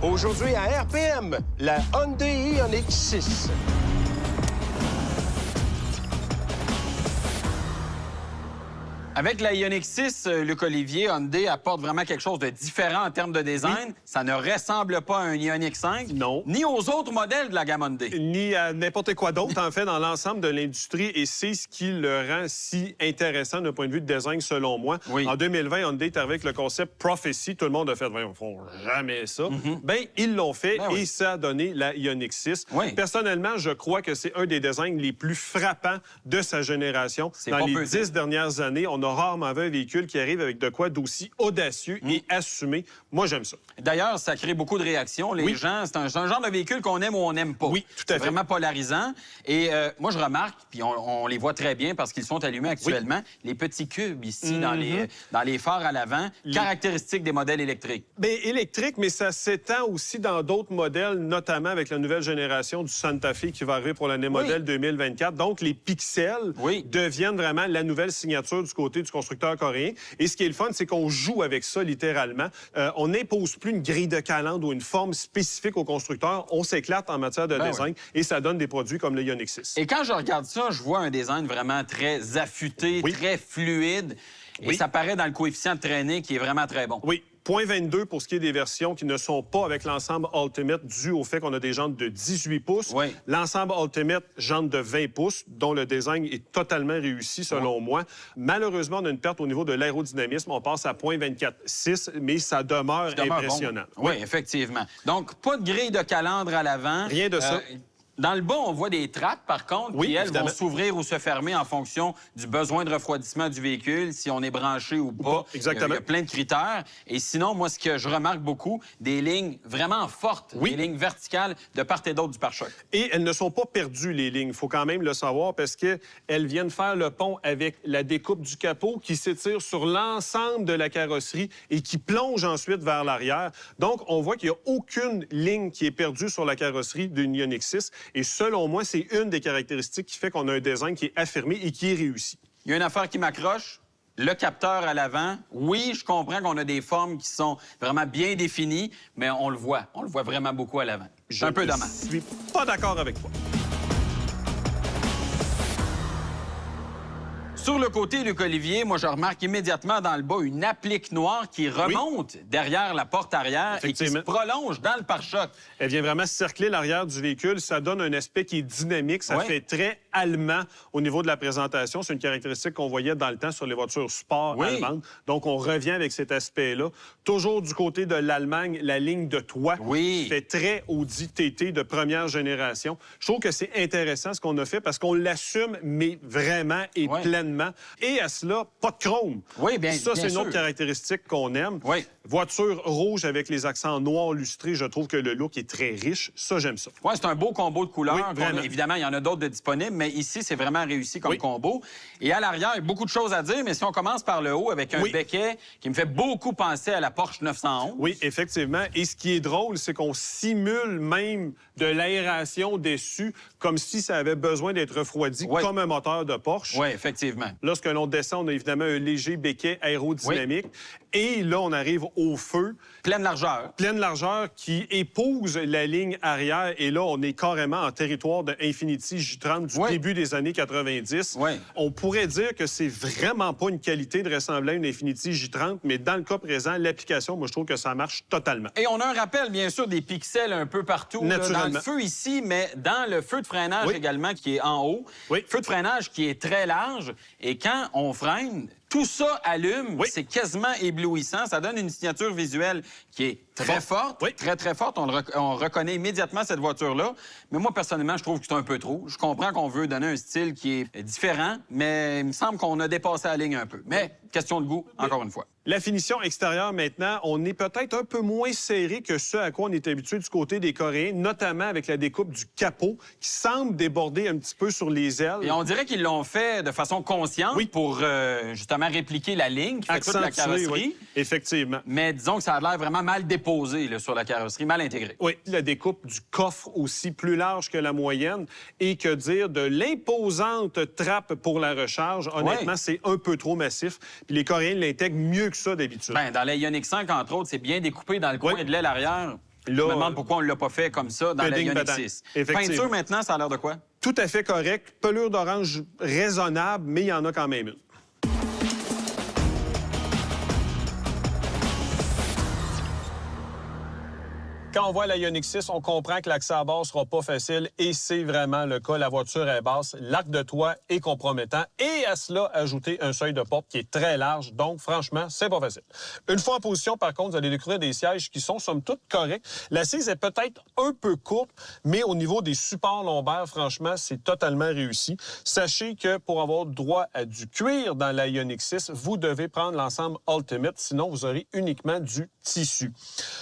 Aujourd'hui à RPM, la Hyundai Ioniq 6. Avec la Ioniq 6, Luc Olivier, Hyundai apporte vraiment quelque chose de différent en termes de design. Oui. Ça ne ressemble pas à un Ioniq 5. Non. Ni aux autres modèles de la gamme Hyundai. Ni à n'importe quoi d'autre, en fait, dans l'ensemble de l'industrie. Et c'est ce qui le rend si intéressant d'un point de vue de design, selon moi. Oui. En 2020, Hyundai est avec le concept Prophecy. Tout le monde a fait, voyons, ils font jamais ça. Bien, ils l'ont fait Ben oui. et ça a donné la Ioniq 6. Oui. Personnellement, je crois que c'est un des designs les plus frappants de sa génération. C'est Dans pas les peu 10 dernières années, on a rarement vu un véhicule qui arrive avec de quoi d'aussi audacieux et assumé. Moi, j'aime ça. D'ailleurs, ça crée beaucoup de réactions. Les Oui. gens, c'est un genre de véhicule qu'on aime ou on n'aime pas. Oui, tout à C'est fait. vraiment polarisant. Et moi, je remarque, puis on les voit très bien parce qu'ils sont allumés actuellement, les petits cubes ici dans les phares à l'avant, caractéristiques des modèles électriques. Bien, électrique, mais ça s'étend aussi dans d'autres modèles, notamment avec la nouvelle génération du Santa Fe qui va arriver pour l'année modèle 2024. Donc, les pixels deviennent vraiment la nouvelle signature du côté du constructeur coréen. Et ce qui est le fun, c'est qu'on joue avec ça littéralement. On n'impose plus une grille de calandre ou une forme spécifique au constructeur. On s'éclate en matière de design et ça donne des produits comme le Ioniq 6. Et quand je regarde ça, je vois un design vraiment très affûté, très fluide. Et ça paraît dans le coefficient de traînée qui est vraiment très bon. Oui. 0.22 pour ce qui est des versions qui ne sont pas avec l'ensemble Ultimate, dû au fait qu'on a des jantes de 18 pouces. Oui. L'ensemble Ultimate, jantes de 20 pouces, dont le design est totalement réussi, selon moi. Malheureusement, on a une perte au niveau de l'aérodynamisme. On passe à 0.24,6, mais ça demeure impressionnant. Bon. Oui, effectivement. Donc, pas de grille de calandre à l'avant. Rien de ça. Dans le bas, on voit des trappes, par contre, qui, elles, évidemment. vont s'ouvrir ou se fermer en fonction du besoin de refroidissement du véhicule, si on est branché ou pas. Exactement. Il y a plein de critères. Et sinon, moi, ce que je remarque beaucoup, des lignes vraiment fortes, des lignes verticales de part et d'autre du pare-choc. Et elles ne sont pas perdues, les lignes. Il faut quand même le savoir parce qu'elles viennent faire le pont avec la découpe du capot qui s'étire sur l'ensemble de la carrosserie et qui plonge ensuite vers l'arrière. Donc, on voit qu'il n'y a aucune ligne qui est perdue sur la carrosserie d'une Ioniq 6. Et selon moi, c'est une des caractéristiques qui fait qu'on a un design qui est affirmé et qui est réussi. Il y a une affaire qui m'accroche. Le capteur à l'avant, oui, je comprends qu'on a des formes qui sont vraiment bien définies, mais on le voit vraiment beaucoup à l'avant. C'est un peu dommage. Je suis pas d'accord avec toi. Sur le côté, Luc Olivier, moi, je remarque immédiatement dans le bas une applique noire qui remonte derrière la porte arrière et qui se prolonge dans le pare-choc. Elle vient vraiment cercler l'arrière du véhicule. Ça donne un aspect qui est dynamique. Ça fait très allemand au niveau de la présentation. C'est une caractéristique qu'on voyait dans le temps sur les voitures sport allemandes. Donc, on revient avec cet aspect-là. Toujours du côté de l'Allemagne, la ligne de toit qui fait très Audi TT de première génération. Je trouve que c'est intéressant ce qu'on a fait parce qu'on l'assume, mais vraiment et pleinement. Et à cela, pas de chrome. Oui, bien, ça, c'est une autre caractéristique qu'on aime. Voiture rouge avec les accents noirs lustrés, je trouve que le look est très riche. Ça, j'aime ça. Oui, c'est un beau combo de couleurs. Oui, évidemment, il y en a d'autres de disponibles, mais ici, c'est vraiment réussi comme combo. Et à l'arrière, il y a beaucoup de choses à dire, mais si on commence par le haut avec un becquet qui me fait beaucoup penser à la Porsche 911. Oui, effectivement. Et ce qui est drôle, c'est qu'on simule même de l'aération dessus comme si ça avait besoin d'être refroidi comme un moteur de Porsche. Oui, effectivement. Lorsque l'on descend, on a évidemment un léger becquet aérodynamique. Et là, on arrive au feu. Pleine largeur. Pleine largeur qui épouse la ligne arrière. Et là, on est carrément en territoire de Infiniti J30 du début des années 90. On pourrait dire que c'est vraiment pas une qualité de ressembler à une Infiniti J30, mais dans le cas présent, l'application, moi, je trouve que ça marche totalement. Et on a un rappel, bien sûr, des pixels un peu partout. Là, dans le feu ici, mais dans le feu de freinage également qui est en haut. Feu de freinage qui est très large. Et quand on freine, tout ça allume, c'est quasiment éblouissant. Ça donne une signature visuelle qui est très forte, très, très forte. On reconnaît immédiatement cette voiture-là. Mais moi, personnellement, je trouve que c'est un peu trop. Je comprends qu'on veut donner un style qui est différent, mais il me semble qu'on a dépassé la ligne un peu. Mais question de goût, encore une fois. La finition extérieure, maintenant, on est peut-être un peu moins serré que ce à quoi on est habitué du côté des Coréens, notamment avec la découpe du capot qui semble déborder un petit peu sur les ailes. Et on dirait qu'ils l'ont fait de façon consciente pour justement répliquer la ligne qui fait toute la carrosserie. Effectivement. Mais disons que ça a l'air vraiment mal déposé là, sur la carrosserie, mal intégré. Oui, la découpe du coffre aussi plus large que la moyenne. Et que dire de l'imposante trappe pour la recharge. Honnêtement, c'est un peu trop massif. Puis les Coréens l'intègrent mieux que ça d'habitude. Bien, dans la Ioniq 5, entre autres, c'est bien découpé dans le coin de l'aile arrière. Je me demande pourquoi on ne l'a pas fait comme ça dans la Ioniq 6. Peinture, maintenant, ça a l'air de quoi? Tout à fait correct. Pelure d'orange raisonnable, mais il y en a quand même une. Quand on voit la Ioniq 6, on comprend que l'accès à bord sera pas facile et c'est vraiment le cas. La voiture est basse, l'arc de toit est compromettant et à cela, ajouter un seuil de porte qui est très large. Donc, franchement, c'est pas facile. Une fois en position, par contre, vous allez découvrir des sièges qui sont, somme toute, corrects. L'assise est peut-être un peu courte, mais au niveau des supports lombaires, franchement, c'est totalement réussi. Sachez que pour avoir droit à du cuir dans la Ioniq 6, vous devez prendre l'ensemble Ultimate, sinon vous aurez uniquement du tissu.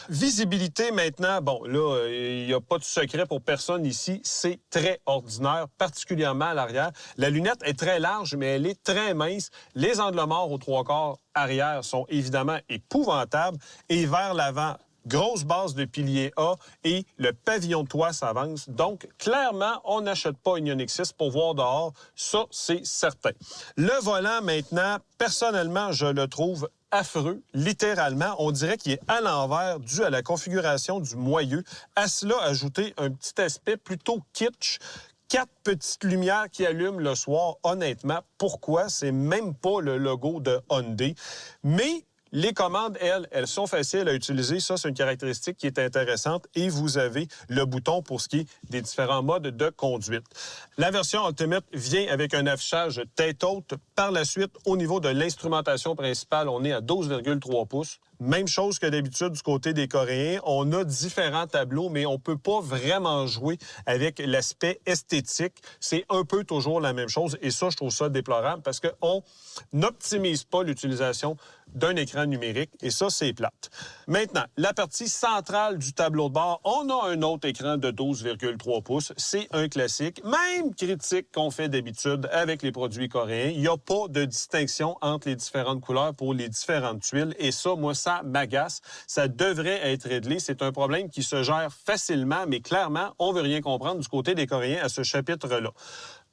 Visibilité, maintenant, bon, là, il n'y a pas de secret pour personne ici. C'est très ordinaire, particulièrement à l'arrière. La lunette est très large, mais elle est très mince. Les angles morts aux 3/4 arrière sont évidemment épouvantables. Et vers l'avant, grosse base de pilier A et le pavillon de toit s'avance. Donc, clairement, on n'achète pas une Ioniq 6 pour voir dehors. Ça, c'est certain. Le volant, maintenant, personnellement, je le trouve affreux, littéralement. On dirait qu'il est à l'envers dû à la configuration du moyeu. À cela, ajouter un petit aspect plutôt kitsch. 4 petites lumières qui allument le soir. Honnêtement, pourquoi? C'est même pas le logo de Hyundai. Mais les commandes, elles sont faciles à utiliser. Ça, c'est une caractéristique qui est intéressante. Et vous avez le bouton pour ce qui est des différents modes de conduite. La version Ultimate vient avec un affichage tête haute. Par la suite, au niveau de l'instrumentation principale, on est à 12,3 pouces. Même chose que d'habitude du côté des Coréens. On a différents tableaux, mais on ne peut pas vraiment jouer avec l'aspect esthétique. C'est un peu toujours la même chose. Et ça, je trouve ça déplorable parce qu'on n'optimise pas l'utilisation d'un écran numérique. Et ça, c'est plate. Maintenant, la partie centrale du tableau de bord, on a un autre écran de 12,3 pouces. C'est un classique. Même critique qu'on fait d'habitude avec les produits coréens. Il n'y a pas de distinction entre les différentes couleurs pour les différentes tuiles. Et ça, moi, ça m'agace. Ça devrait être réglé. C'est un problème qui se gère facilement, mais clairement, on ne veut rien comprendre du côté des Coréens à ce chapitre-là.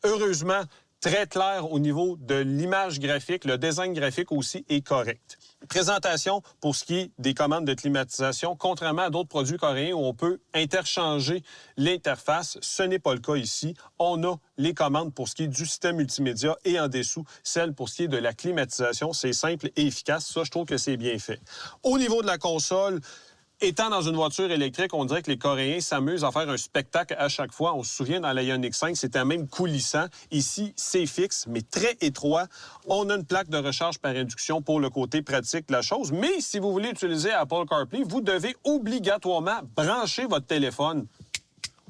Heureusement, très clair au niveau de l'image graphique. Le design graphique aussi est correct. Présentation pour ce qui est des commandes de climatisation. Contrairement à d'autres produits coréens où on peut interchanger l'interface, ce n'est pas le cas ici. On a les commandes pour ce qui est du système multimédia et en dessous, celles pour ce qui est de la climatisation. C'est simple et efficace. Ça, je trouve que c'est bien fait. Au niveau de la console, étant dans une voiture électrique, on dirait que les Coréens s'amusent à faire un spectacle à chaque fois. On se souvient, dans la Ioniq 5, c'était même coulissant. Ici, c'est fixe, mais très étroit. On a une plaque de recharge par induction pour le côté pratique de la chose. Mais si vous voulez utiliser Apple CarPlay, vous devez obligatoirement brancher votre téléphone.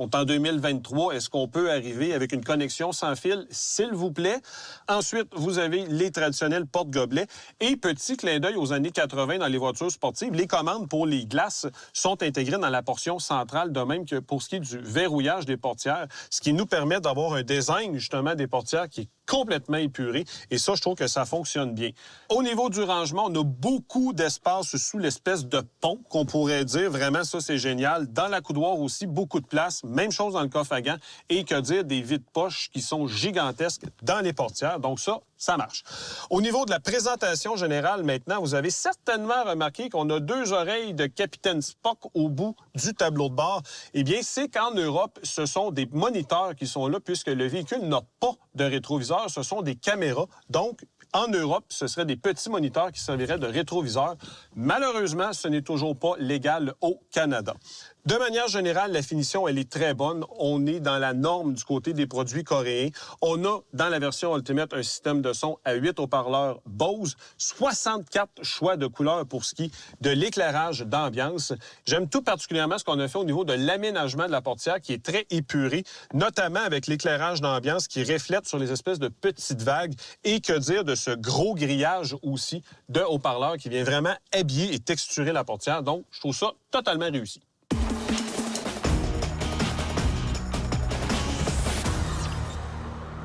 On est en 2023. Est-ce qu'on peut arriver avec une connexion sans fil, s'il vous plaît? Ensuite, vous avez les traditionnels porte-gobelets. Et petit clin d'œil aux années 80 dans les voitures sportives, les commandes pour les glaces sont intégrées dans la portion centrale, de même que pour ce qui est du verrouillage des portières, ce qui nous permet d'avoir un design, justement, des portières qui est complètement épuré. Et ça, je trouve que ça fonctionne bien. Au niveau du rangement, on a beaucoup d'espace sous l'espèce de pont, qu'on pourrait dire. Vraiment, ça, c'est génial. Dans la coudoir aussi, beaucoup de place. Même chose dans le coffre à gants. Et que dire des vides-poches qui sont gigantesques dans les portières. Donc ça marche. Au niveau de la présentation générale, maintenant, vous avez certainement remarqué qu'on a 2 oreilles de Capitaine Spock au bout du tableau de bord. Eh bien, c'est qu'en Europe, ce sont des moniteurs qui sont là puisque le véhicule n'a pas de rétroviseur. Ce sont des caméras. Donc, en Europe, ce seraient des petits moniteurs qui serviraient de rétroviseur. Malheureusement, ce n'est toujours pas légal au Canada. De manière générale, la finition, elle est très bonne. On est dans la norme du côté des produits coréens. On a, dans la version Ultimate, un système de son à 8 haut-parleurs Bose, 64 choix de couleurs pour ce qui est de l'éclairage d'ambiance. J'aime tout particulièrement ce qu'on a fait au niveau de l'aménagement de la portière, qui est très épuré, notamment avec l'éclairage d'ambiance qui reflète sur les espèces de petites vagues. Et que dire de ce gros grillage aussi de haut-parleurs qui vient vraiment habiller et texturer la portière. Donc, je trouve ça totalement réussi.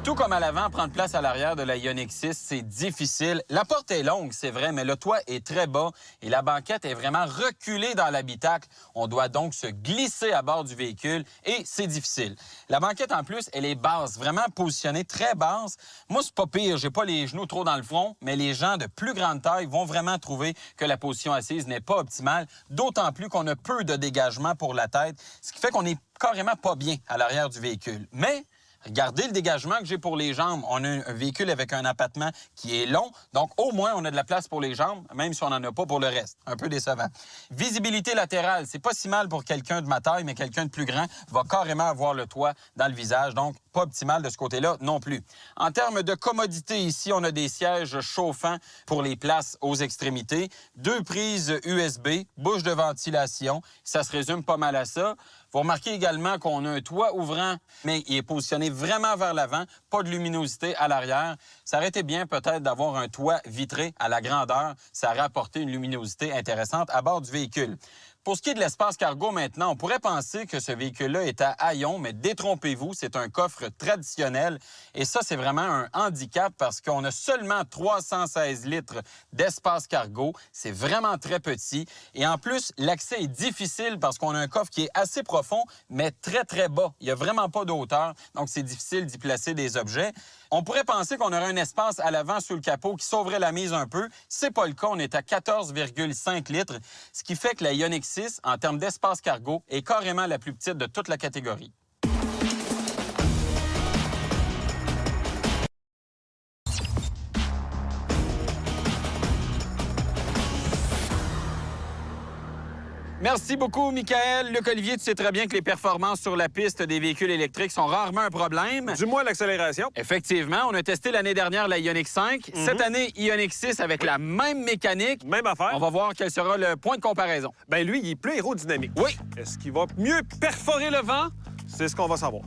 Tout comme à l'avant, prendre place à l'arrière de la Ioniq 6, c'est difficile. La porte est longue, c'est vrai, mais le toit est très bas et la banquette est vraiment reculée dans l'habitacle. On doit donc se glisser à bord du véhicule et c'est difficile. La banquette, en plus, elle est basse, vraiment positionnée très basse. Moi, c'est pas pire, j'ai pas les genoux trop dans le front, mais les gens de plus grande taille vont vraiment trouver que la position assise n'est pas optimale, d'autant plus qu'on a peu de dégagement pour la tête, ce qui fait qu'on est carrément pas bien à l'arrière du véhicule. Mais regardez le dégagement que j'ai pour les jambes. On a un véhicule avec un empattement qui est long, donc au moins on a de la place pour les jambes, même si on n'en a pas pour le reste. Un peu décevant. Visibilité latérale, c'est pas si mal pour quelqu'un de ma taille, mais quelqu'un de plus grand va carrément avoir le toit dans le visage, donc pas optimal de ce côté-là non plus. En termes de commodité, ici, on a des sièges chauffants pour les places aux extrémités, 2 prises USB, bouche de ventilation, ça se résume pas mal à ça. Vous remarquez également qu'on a un toit ouvrant, mais il est positionné vraiment vers l'avant, pas de luminosité à l'arrière. Ça aurait été bien peut-être d'avoir un toit vitré à la grandeur. Ça aurait apporté une luminosité intéressante à bord du véhicule. Pour ce qui est de l'espace cargo maintenant, on pourrait penser que ce véhicule-là est à haillons, mais détrompez-vous, c'est un coffre traditionnel. Et ça, c'est vraiment un handicap parce qu'on a seulement 316 litres d'espace cargo. C'est vraiment très petit. Et en plus, l'accès est difficile parce qu'on a un coffre qui est assez profond, mais très, très bas. Il n'y a vraiment pas de hauteur, donc c'est difficile d'y placer des objets. On pourrait penser qu'on aurait un espace à l'avant sous le capot qui sauverait la mise un peu. C'est pas le cas. On est à 14,5 litres, ce qui fait que la Ioniq 6, en termes d'espace cargo, est carrément la plus petite de toute la catégorie. Merci beaucoup, Michael. Luc-Olivier, tu sais très bien que les performances sur la piste des véhicules électriques sont rarement un problème. Du moins l'accélération. Effectivement. On a testé l'année dernière la Ioniq 5. Cette année, Ioniq 6 avec la même mécanique. Même affaire. On va voir quel sera le point de comparaison. Bien, lui, il est plus aérodynamique. Oui. Est-ce qu'il va mieux perforer le vent? C'est ce qu'on va savoir.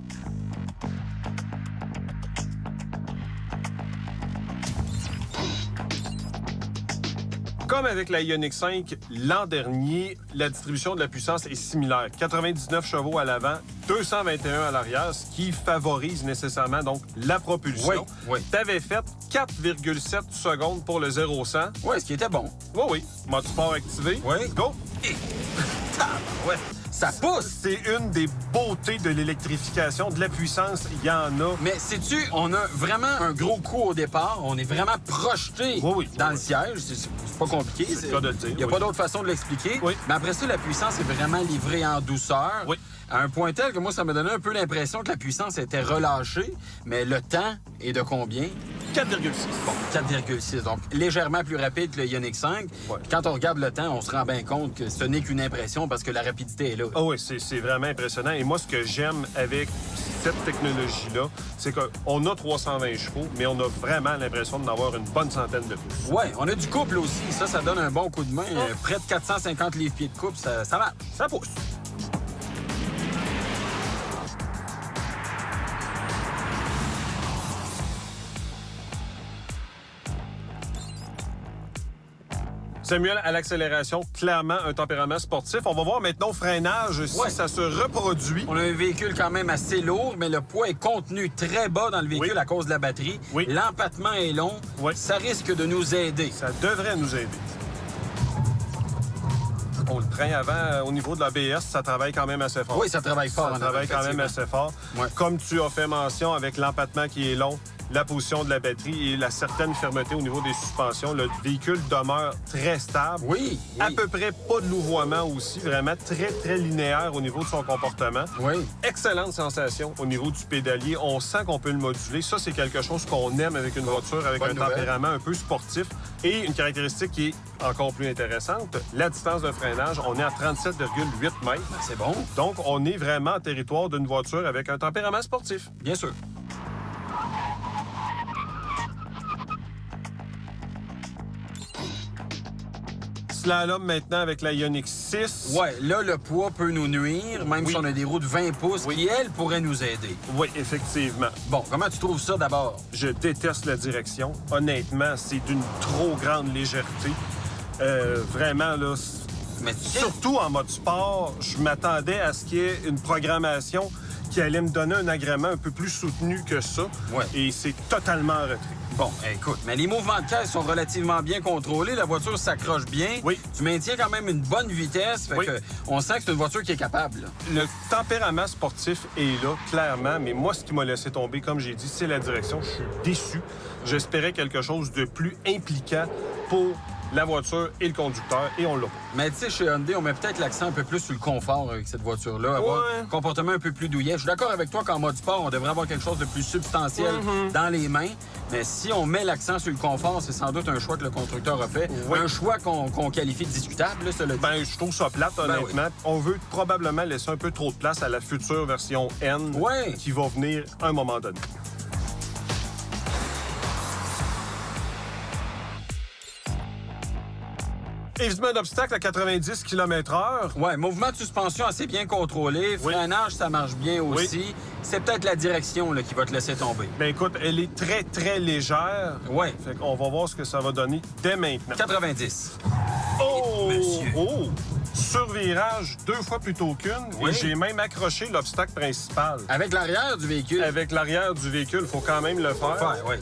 Comme avec la Ioniq 5, l'an dernier, la distribution de la puissance est similaire. 99 chevaux à l'avant, 221 à l'arrière, ce qui favorise nécessairement donc la propulsion. Oui. Tu avais fait 4,7 secondes pour le 0-100. Oui, ce qui était bon. Oui. Mode sport activé. Oui. Go! Ouais. Ça pousse! C'est une des beautés de l'électrification. De la puissance, il y en a. Mais sais-tu, on a vraiment un gros coup au départ. On est vraiment projeté dans le siège. C'est pas compliqué. C'est le cas de le dire. Il n'y a pas d'autre façon de l'expliquer. Oui. Mais après ça, la puissance est vraiment livrée en douceur. Oui. À un point tel que moi, ça me donnait un peu l'impression que la puissance était relâchée. Mais le temps est de combien? 4,6. Bon, 4,6. Donc, légèrement plus rapide que le Ioniq 5. Ouais. Quand on regarde le temps, on se rend bien compte que ce n'est qu'une impression parce que la rapidité est là. Ah oui, c'est vraiment impressionnant. Et moi, ce que j'aime avec cette technologie-là, c'est qu'on a 320 chevaux, mais on a vraiment l'impression d'en avoir une bonne centaine de pouces. Oui, on a du couple aussi. Ça donne un bon coup de main. Près de 450 livres-pieds de couple, ça marche. Ça pousse. Samuel, à l'accélération, clairement un tempérament sportif. On va voir maintenant au freinage si ça se reproduit. On a un véhicule quand même assez lourd, mais le poids est contenu très bas dans le véhicule à cause de la batterie. Oui. L'empattement est long. Oui. Ça risque de nous aider. Ça devrait nous aider. On le train avant, au niveau de l'ABS, ça travaille quand même assez fort. Oui, ça travaille fort. Ça travaille quand même assez fort. Ouais. Comme tu as fait mention avec l'empattement qui est long, la position de la batterie et la certaine fermeté au niveau des suspensions, le véhicule demeure très stable. Oui. À peu près pas de louvoiement aussi, vraiment très, très linéaire au niveau de son comportement. Oui. Excellente sensation au niveau du pédalier. On sent qu'on peut le moduler. Ça, c'est quelque chose qu'on aime avec une voiture, avec un tempérament un peu sportif. Et une caractéristique qui est encore plus intéressante, la distance de freinage, on est à 37,8 mètres. C'est bon. Donc, on est vraiment en territoire d'une voiture avec un tempérament sportif. Bien sûr. Slalom maintenant avec la Ioniq 6. Oui, là, le poids peut nous nuire, même si on a des roues de 20 pouces qui, elles, pourraient nous aider. Oui, effectivement. Bon, comment tu trouves ça d'abord? Je déteste la direction. Honnêtement, c'est d'une trop grande légèreté. Vraiment, là... Mais surtout en mode sport, je m'attendais à ce qu'il y ait une programmation qui allait me donner un agrément un peu plus soutenu que ça. Ouais. Et c'est totalement en retrait. Bon, écoute, mais les mouvements de caisse sont relativement bien contrôlés. La voiture s'accroche bien. Oui. Tu maintiens quand même une bonne vitesse. Fait que on sent que c'est une voiture qui est capable. Là. Le tempérament sportif est là, clairement. Mais moi, ce qui m'a laissé tomber, comme j'ai dit, c'est la direction. Je suis déçu. J'espérais quelque chose de plus impliquant pour la voiture et le conducteur, et on l'a pas. Mais tu sais, chez Hyundai, on met peut-être l'accent un peu plus sur le confort avec cette voiture-là. Avoir un comportement un peu plus douillet. Je suis d'accord avec toi qu'en mode sport, on devrait avoir quelque chose de plus substantiel dans les mains. Mais si on met l'accent sur le confort, c'est sans doute un choix que le constructeur a fait. Un choix qu'on qualifie de discutable, là, cela dit. Ben, je trouve ça plate, honnêtement. Oui. On veut probablement laisser un peu trop de place à la future version N qui va venir à un moment donné. Évitement d'obstacle à 90 km/h. Oui, mouvement de suspension assez bien contrôlé. Freinage, ça marche bien aussi. C'est peut-être la direction là, qui va te laisser tomber. Ben écoute, elle est très, très légère. Oui. Fait qu'on va voir ce que ça va donner dès maintenant. 90. Oh! Monsieur. Oh! Survirage 2 fois plutôt qu'une. Oui. Et j'ai même accroché l'obstacle principal. Avec l'arrière du véhicule. Avec l'arrière du véhicule, il faut quand même le faire. Oui.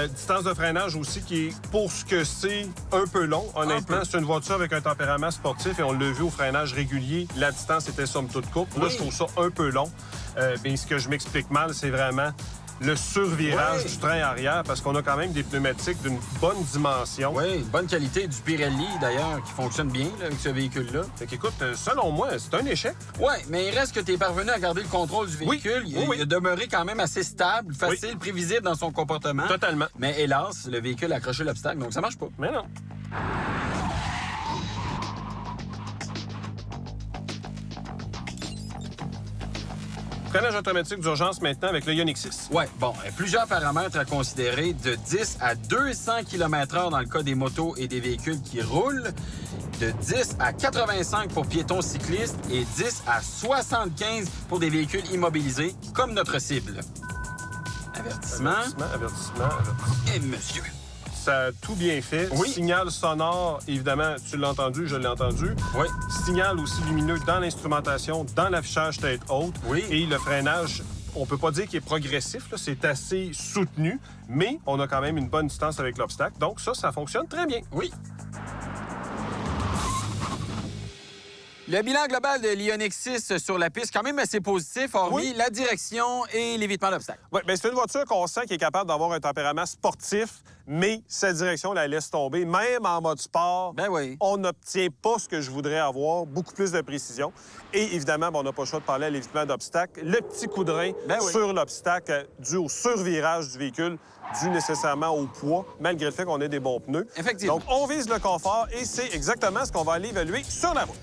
Distance de freinage aussi qui est, pour ce que c'est, un peu long. Honnêtement, c'est une voiture avec un tempérament sportif et on l'a vu au freinage régulier. La distance était somme toute courte. Là, je trouve ça un peu long. Mais ce que je m'explique mal, c'est vraiment le survirage du train arrière parce qu'on a quand même des pneumatiques d'une bonne dimension. Oui, bonne qualité du Pirelli, d'ailleurs, qui fonctionne bien là, avec ce véhicule-là. Fait qu'écoute, selon moi, c'est un échec. Oui, mais il reste que tu es parvenu à garder le contrôle du véhicule. Il a demeuré quand même assez stable, facile, prévisible dans son comportement. Totalement. Mais hélas, le véhicule a accroché l'obstacle, donc ça marche pas. Mais non. Freinage automatique d'urgence maintenant avec le Ioniq 6. Oui, bon, plusieurs paramètres à considérer, de 10 à 200 km/h dans le cas des motos et des véhicules qui roulent, de 10 à 85 pour piétons cyclistes et 10 à 75 pour des véhicules immobilisés, comme notre cible. Avertissement. Avertissement. Et monsieur. Ça a tout bien fait. Oui. Signal sonore, évidemment, tu l'as entendu, je l'ai entendu. Oui. Signal aussi lumineux dans l'instrumentation, dans l'affichage tête haute. Oui. Et le freinage, on peut pas dire qu'il est progressif, là, c'est assez soutenu, mais on a quand même une bonne distance avec l'obstacle. Donc ça fonctionne très bien. Oui. Le bilan global de l'Ioniq 6 sur la piste, quand même assez positif, hormis la direction et l'évitement d'obstacles. Oui, bien, c'est une voiture qu'on sent qui est capable d'avoir un tempérament sportif, mais sa direction la laisse tomber. Même en mode sport, on n'obtient pas ce que je voudrais avoir, beaucoup plus de précision. Et évidemment, on n'a pas le choix de parler à l'évitement d'obstacles. Le petit coup de rein sur l'obstacle dû au survirage du véhicule, dû nécessairement au poids, malgré le fait qu'on ait des bons pneus. Effectivement. Donc, on vise le confort et c'est exactement ce qu'on va aller évaluer sur la route.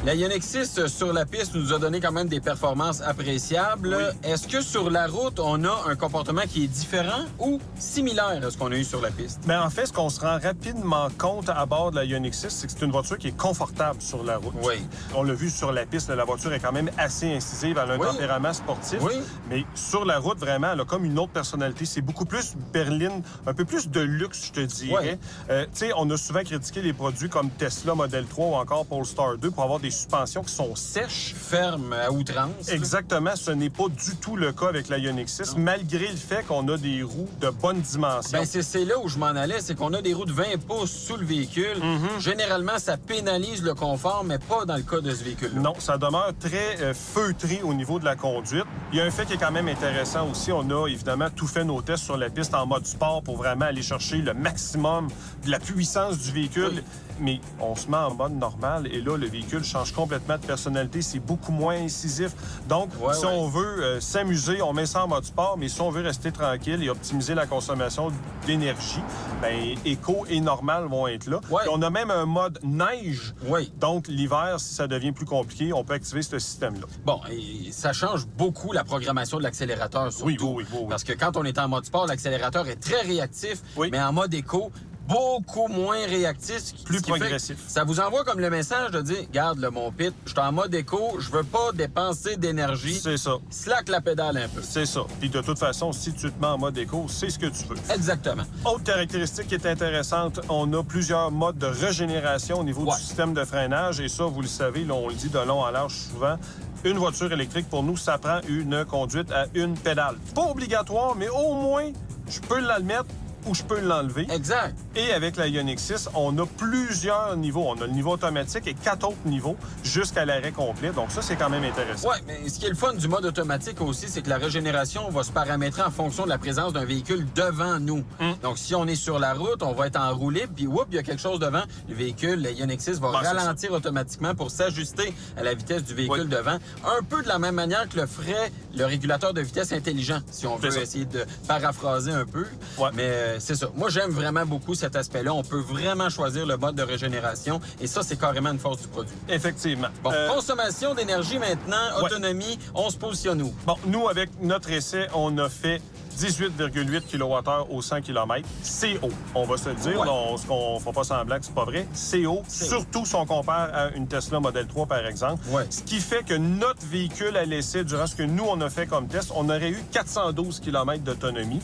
La Ioniq 6 sur la piste nous a donné quand même des performances appréciables. Est-ce que sur la route, on a un comportement qui est différent ou similaire à ce qu'on a eu sur la piste? Bien, en fait, ce qu'on se rend rapidement compte à bord de la Ioniq 6, c'est que c'est une voiture qui est confortable sur la route. Oui. On l'a vu sur la piste, la voiture est quand même assez incisive. Elle a un tempérament sportif. Oui. Mais sur la route, vraiment, elle a comme une autre personnalité. C'est beaucoup plus berline, un peu plus de luxe, je te dirais. Tu sais, on a souvent critiqué les produits comme Tesla Model 3 ou encore Polestar 2 pour avoir des suspensions qui sont sèches. Fermes à outrance. Exactement. Ce n'est pas du tout le cas avec la Ioniq 6, malgré le fait qu'on a des roues de bonne dimension. Bien, c'est là où je m'en allais, c'est qu'on a des roues de 20 pouces sous le véhicule. Généralement, ça pénalise le confort, mais pas dans le cas de ce véhicule-là. Non, ça demeure très feutré au niveau de la conduite. Il y a un fait qui est quand même intéressant aussi. On a évidemment tout fait nos tests sur la piste en mode sport pour vraiment aller chercher le maximum de la puissance du véhicule. Mais on se met en mode normal et là, le véhicule change complètement de personnalité. C'est beaucoup moins incisif. Donc, si on veut s'amuser, on met ça en mode sport, mais si on veut rester tranquille et optimiser la consommation d'énergie, bien, éco et normal vont être là. Et on a même un mode neige. Donc, l'hiver, si ça devient plus compliqué, on peut activer ce système-là. Bon, et ça change beaucoup la programmation de l'accélérateur, surtout. Oui. Parce que quand on est en mode sport, l'accélérateur est très réactif, mais en mode éco, beaucoup moins réactif. Plus progressif. Ça vous envoie comme le message de dire, regarde, mon pit, je suis en mode éco, je veux pas dépenser d'énergie. C'est ça. Slack la pédale un peu. C'est ça. Puis de toute façon, si tu te mets en mode éco, c'est ce que tu veux. Exactement. Autre caractéristique qui est intéressante, on a plusieurs modes de régénération au niveau du système de freinage. Et ça, vous le savez, là, on le dit de long en large souvent. Une voiture électrique, pour nous, ça prend une conduite à une pédale. Pas obligatoire, mais au moins, je peux la mettre ou je peux l'enlever. Exact. Et avec la Ioniq 6, on a plusieurs niveaux. On a le niveau automatique et 4 autres niveaux jusqu'à l'arrêt complet. Donc ça, c'est quand même intéressant. Oui, mais ce qui est le fun du mode automatique aussi, c'est que la régénération va se paramétrer en fonction de la présence d'un véhicule devant nous. Donc si on est sur la route, on va être en roue libre, puis il y a quelque chose devant, le véhicule, la Ioniq 6 va ralentir automatiquement pour s'ajister à la vitesse du véhicule devant. Un peu de la même manière que le ferait le régulateur de vitesse intelligent, si on veut essayer de paraphraser un peu. Mais c'est ça. Moi, j'aime vraiment beaucoup cet aspect-là. On peut vraiment choisir le mode de régénération et ça, c'est carrément une force du produit. Effectivement. Bon, consommation d'énergie maintenant, autonomie, on se positionne où? Bon, nous, avec notre essai, on a fait 18,8 kWh au 100 km. C'est haut, on va se le dire. Là, on ne fera pas semblant que c'est pas vrai. C'est haut, surtout si on compare à une Tesla Model 3, par exemple. Ce qui fait que notre véhicule à l'essai, durant ce que nous, on a fait comme test, on aurait eu 412 km d'autonomie.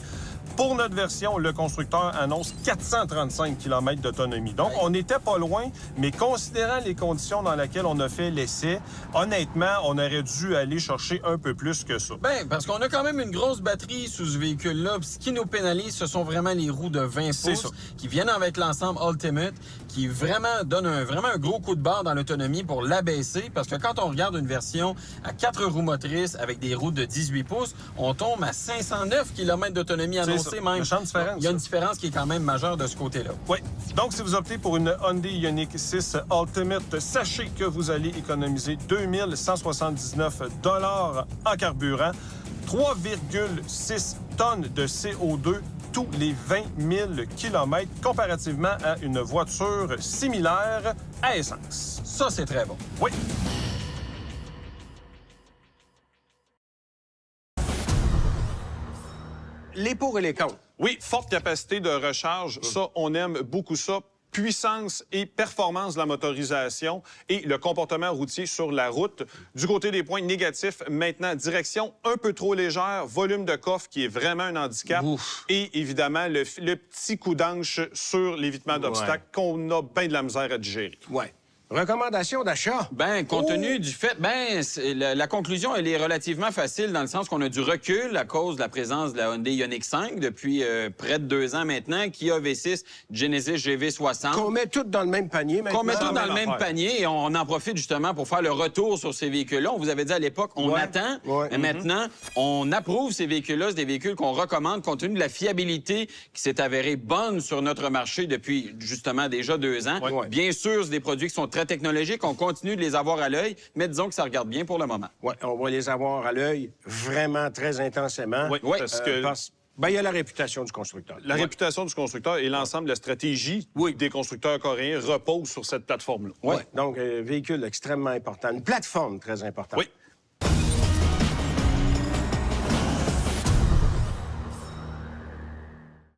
Pour notre version, le constructeur annonce 435 km d'autonomie. Donc, on n'était pas loin, mais considérant les conditions dans lesquelles on a fait l'essai, honnêtement, on aurait dû aller chercher un peu plus que ça. Bien, parce qu'on a quand même une grosse batterie sous ce véhicule-là. Ce qui nous pénalise, ce sont vraiment les roues de 20 pouces qui viennent avec l'ensemble Ultimate, qui vraiment donne un gros coup de barre dans l'autonomie pour l'abaisser. Parce que quand on regarde une version à 4 roues motrices avec des roues de 18 pouces, on tombe à 509 km d'autonomie annoncée. Même. Il y a une différence qui est quand même majeure de ce côté-là. Oui. Donc, si vous optez pour une Hyundai Ioniq 6 Ultimate, sachez que vous allez économiser 2179 $ en carburant, 3,6 tonnes de CO2 tous les 20 000 km, comparativement à une voiture similaire à essence. Ça, c'est très bon. Oui. Les pour et les contre. Oui, forte capacité de recharge, ça, on aime beaucoup ça. Puissance et performance de la motorisation et le comportement routier sur la route. Du côté des points négatifs, maintenant, direction un peu trop légère, volume de coffre qui est vraiment un handicap. Et évidemment, le petit coup d'anche sur l'évitement d'obstacles qu'on a bien de la misère à digérer. Recommandation d'achat? Bien, compte tenu du fait, la conclusion, elle est relativement facile dans le sens qu'on a du recul à cause de la présence de la Hyundai Ioniq 5 depuis près de 2 ans maintenant, Kia V6, Genesis GV60. Qu'on met toutes dans le même panier maintenant. Qu'on met toutes dans le même panier et on en profite justement pour faire le retour sur ces véhicules-là. On vous avait dit à l'époque, on attend, mais maintenant, on approuve ces véhicules-là. C'est des véhicules qu'on recommande compte tenu de la fiabilité qui s'est avérée bonne sur notre marché depuis justement déjà 2 ans. Bien sûr, c'est des produits qui sont très technologiques, on continue de les avoir à l'œil, mais disons que ça regarde bien pour le moment. Oui, on va les avoir à l'œil vraiment très intensément. Oui, parce que... il y a la réputation du constructeur. La réputation du constructeur et l'ensemble de la stratégie des constructeurs coréens repose sur cette plateforme-là. Donc, véhicule extrêmement important. Une plateforme très importante.